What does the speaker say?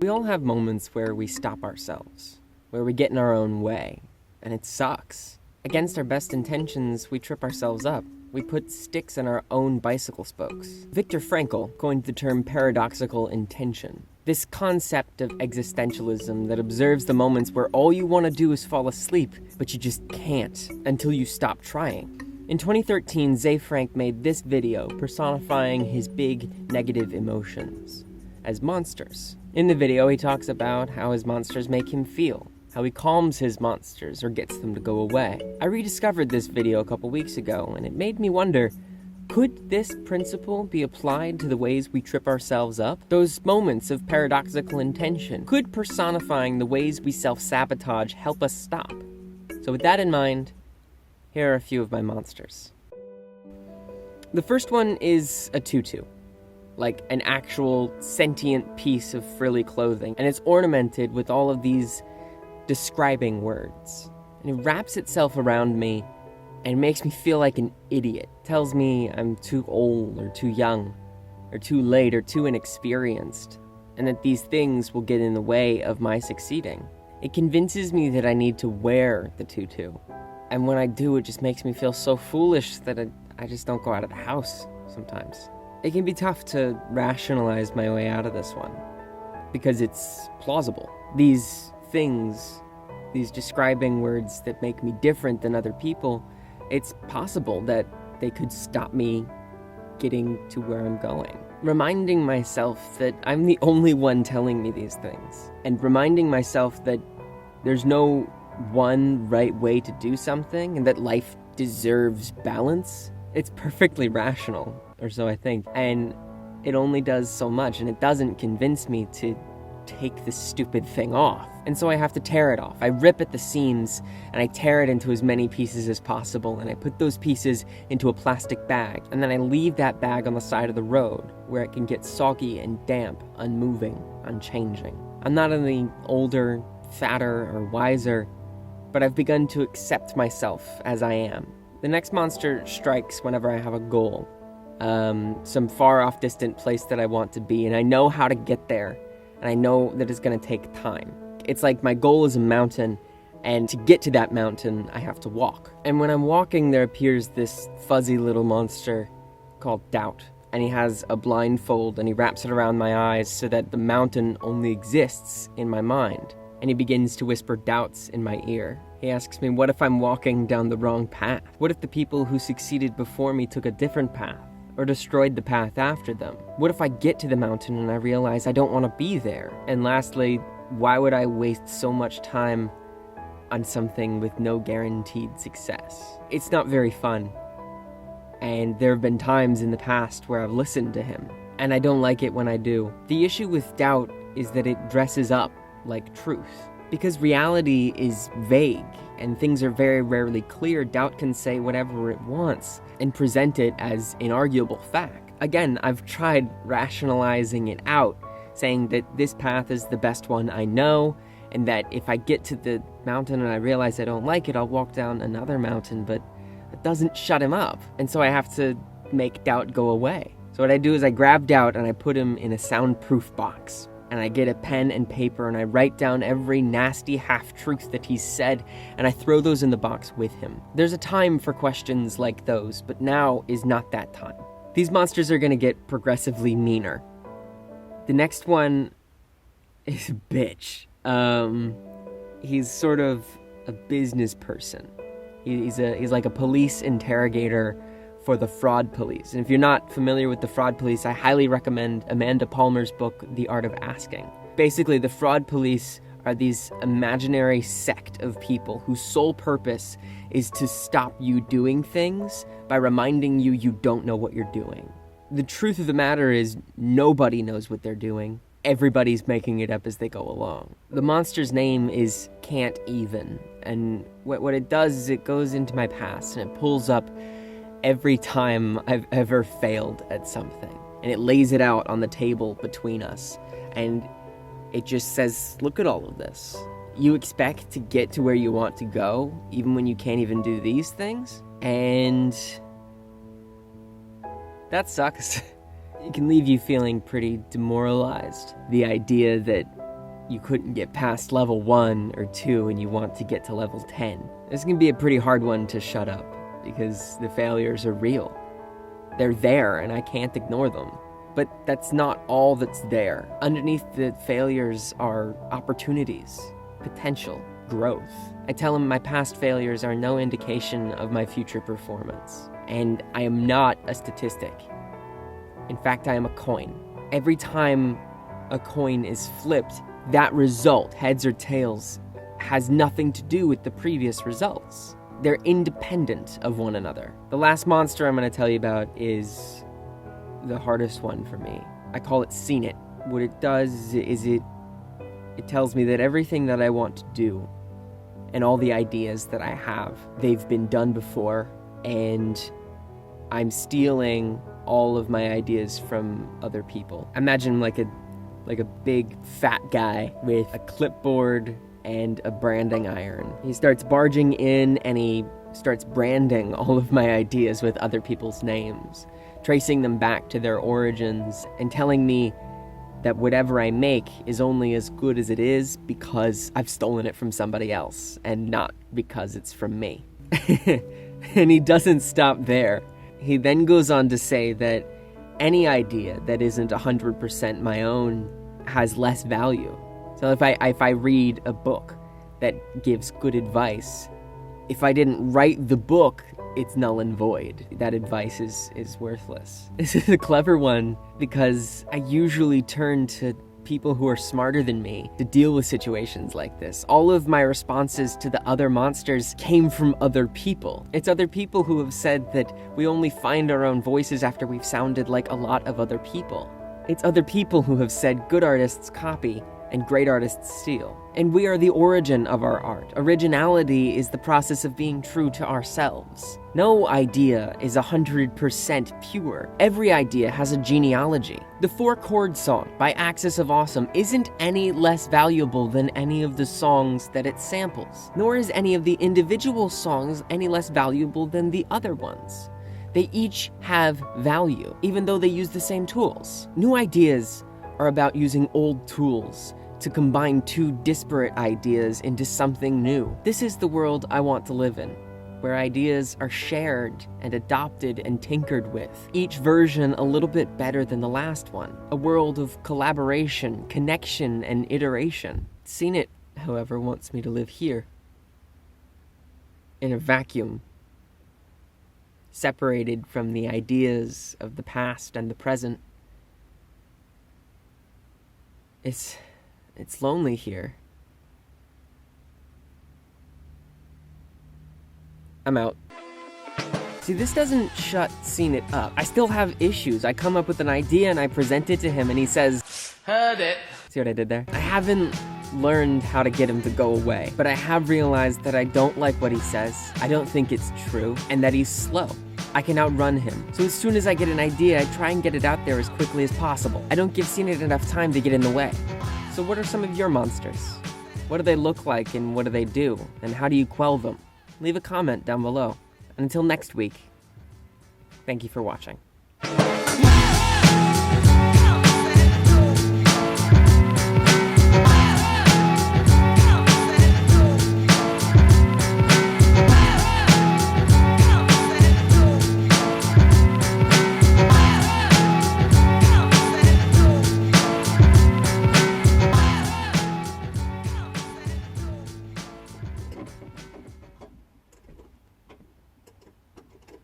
We all have moments where we stop ourselves, where we get in our own way, and it sucks. Against our best intentions, we trip ourselves up. We put sticks in our own bicycle spokes. Viktor Frankl coined the term paradoxical intention. This concept of existentialism that observes the moments where all you want to do is fall asleep, but you just can't until you stop trying. In 2013, Ze Frank made this video personifying his big negative emotions as monsters. In the video, he talks about how his monsters make him feel, how he calms his monsters or gets them to go away. I rediscovered this video a couple weeks ago, and it made me wonder, could this principle be applied to the ways we trip ourselves up? Those moments of paradoxical intention, could personifying the ways we self-sabotage help us stop? So with that in mind, here are a few of my monsters. The first one is a tutu. Like an actual sentient piece of frilly clothing, and it's ornamented with all of these describing words. And it wraps itself around me and makes me feel like an idiot. It tells me I'm too old or too young or too late or too inexperienced, and that these things will get in the way of my succeeding. It convinces me that I need to wear the tutu, and when I do, it just makes me feel so foolish that I just don't go out of the house sometimes. It can be tough to rationalize my way out of this one, because it's plausible. These things, these describing words that make me different than other people, it's possible that they could stop me getting to where I'm going. Reminding myself that I'm the only one telling me these things, and reminding myself that there's no one right way to do something, and that life deserves balance, it's perfectly rational. Or so I think, and it only does so much, and it doesn't convince me to take this stupid thing off. And so I have to tear it off. I rip at the seams, and I tear it into as many pieces as possible, and I put those pieces into a plastic bag, and then I leave that bag on the side of the road, where it can get soggy and damp, unmoving, unchanging. I'm not any older, fatter, or wiser, but I've begun to accept myself as I am. The next monster strikes whenever I have a goal. Some far off distant place that I want to be, and I know how to get there, and I know that it's going to take time. It's like my goal is a mountain, and to get to that mountain, I have to walk. And when I'm walking, there appears this fuzzy little monster called Doubt, and he has a blindfold, and he wraps it around my eyes so that the mountain only exists in my mind. And he begins to whisper doubts in my ear. He asks me, what if I'm walking down the wrong path? What if the people who succeeded before me took a different path, or destroyed the path after them? What if I get to the mountain and I realize I don't want to be there? And lastly, why would I waste so much time on something with no guaranteed success? It's not very fun. And there have been times in the past where I've listened to him, and I don't like it when I do. The issue with doubt is that it dresses up like truth. Because reality is vague, and things are very rarely clear, doubt can say whatever it wants and present it as inarguable fact. Again, I've tried rationalizing it out, saying that this path is the best one I know, and that if I get to the mountain and I realize I don't like it, I'll walk down another mountain, but it doesn't shut him up. And so I have to make doubt go away. So what I do is I grab doubt and I put him in a soundproof box. And I get a pen and paper and I write down every nasty half-truth that he's said, and I throw those in the box with him. There's a time for questions like those, but now is not that time. These monsters are gonna get progressively meaner. The next one is a bitch. He's sort of a business person. He's like a police interrogator for the fraud police. And if you're not familiar with the fraud police, I highly recommend Amanda Palmer's book, The Art of Asking. Basically, the fraud police are these imaginary sect of people whose sole purpose is to stop you doing things by reminding you you don't know what you're doing. The truth of the matter is nobody knows what they're doing. Everybody's making it up as they go along. The monster's name is Can't Even, and what it does is it goes into my past and it pulls up every time I've ever failed at something. And it lays it out on the table between us. And it just says, look at all of this. You expect to get to where you want to go, even when you can't even do these things? And that sucks. It can leave you feeling pretty demoralized. The idea that you couldn't get past level 1 or 2 and you want to get to level 10. This can be a pretty hard one to shut up, because the failures are real. They're there, and I can't ignore them. But that's not all that's there. Underneath the failures are opportunities, potential, growth. I tell him my past failures are no indication of my future performance. And I am not a statistic. In fact, I am a coin. Every time a coin is flipped, that result, heads or tails, has nothing to do with the previous results. They're independent of one another. The last monster I'm going to tell you about is the hardest one for me. I call it Seen It. What it does is it tells me that everything that I want to do and all the ideas that I have, they've been done before, and I'm stealing all of my ideas from other people. Imagine like a big fat guy with a clipboard and a branding iron. He starts barging in and he starts branding all of my ideas with other people's names, tracing them back to their origins, and telling me that whatever I make is only as good as it is because I've stolen it from somebody else, and not because it's from me. And he doesn't stop there. He then goes on to say that any idea that isn't 100% my own has less value. So if I read a book that gives good advice, if I didn't write the book, it's null and void. That advice is worthless. This is a clever one because I usually turn to people who are smarter than me to deal with situations like this. All of my responses to the other monsters came from other people. It's other people who have said that we only find our own voices after we've sounded like a lot of other people. It's other people who have said good artists copy and great artists steal. And we are the origin of our art. Originality is the process of being true to ourselves. No idea is 100% pure. Every idea has a genealogy. The 4-chord song by Axis of Awesome isn't any less valuable than any of the songs that it samples, nor is any of the individual songs any less valuable than the other ones. They each have value, even though they use the same tools. New ideas are about using old tools to combine two disparate ideas into something new. This is the world I want to live in, where ideas are shared and adopted and tinkered with, each version a little bit better than the last one. A world of collaboration, connection, and iteration. Seen It, however, wants me to live here, in a vacuum, separated from the ideas of the past and the present. It's lonely here. I'm out. See, this doesn't shut Seen It up. I still have issues. I come up with an idea and I present it to him and he says, "Heard it." See what I did there? I haven't learned how to get him to go away, but I have realized that I don't like what he says. I don't think it's true, and that he's slow. I can outrun him. So as soon as I get an idea, I try and get it out there as quickly as possible. I don't give Seen It enough time to get in the way. So what are some of your monsters? What do they look like and what do they do? And how do you quell them? Leave a comment down below. And until next week, thank you for watching.